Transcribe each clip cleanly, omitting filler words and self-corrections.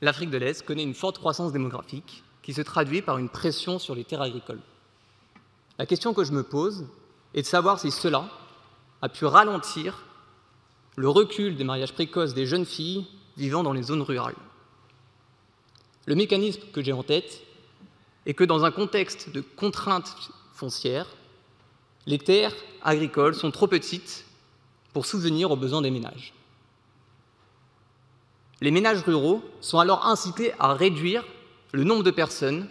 l'Afrique de l'Est connaît une forte croissance démographique qui se traduit par une pression sur les terres agricoles. La question que je me pose est de savoir si cela a pu ralentir le recul des mariages précoces des jeunes filles vivant dans les zones rurales. Le mécanisme que j'ai en tête est que dans un contexte de contraintes foncières, les terres agricoles sont trop petites pour subvenir aux besoins des ménages. Les ménages ruraux sont alors incités à réduire le nombre de personnes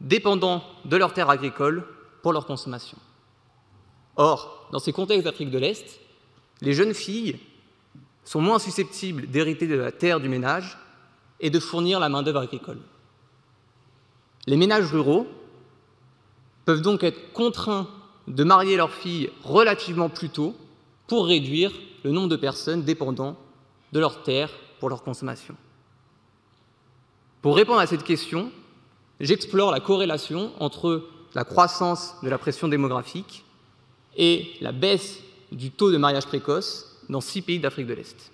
dépendant de leurs terres agricoles pour leur consommation. Or, dans ces contextes d'Afrique de l'Est, les jeunes filles sont moins susceptibles d'hériter de la terre du ménage et de fournir la main-d'œuvre agricole. Les ménages ruraux peuvent donc être contraints de marier leurs filles relativement plus tôt pour réduire le nombre de personnes dépendant de leurs terres pour leur consommation. Pour répondre à cette question, j'explore la corrélation entre la croissance de la pression démographique et la baisse du taux de mariage précoce dans 6 pays d'Afrique de l'Est.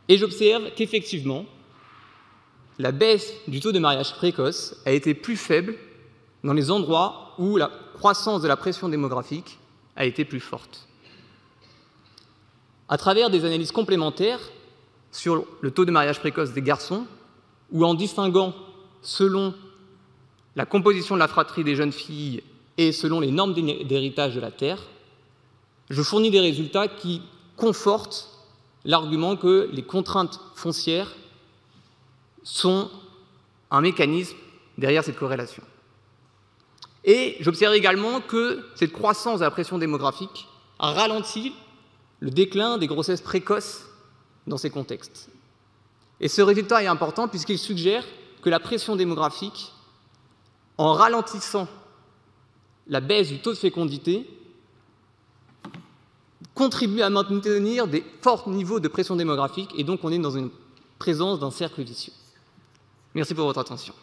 Et j'observe qu'effectivement, la baisse du taux de mariage précoce a été plus faible dans les endroits où la croissance de la pression démographique a été plus forte. À travers des analyses complémentaires sur le taux de mariage précoce des garçons, ou en distinguant selon la composition de la fratrie des jeunes filles et selon les normes d'héritage de la terre, je fournis des résultats qui confortent l'argument que les contraintes foncières sont un mécanisme derrière cette corrélation. Et j'observe également que cette croissance de la pression démographique a ralenti le déclin des grossesses précoces dans ces contextes. Et ce résultat est important puisqu'il suggère que la pression démographique, en ralentissant la baisse du taux de fécondité, contribue à maintenir des forts niveaux de pression démographique et donc on est dans une présence d'un cercle vicieux. Merci pour votre attention.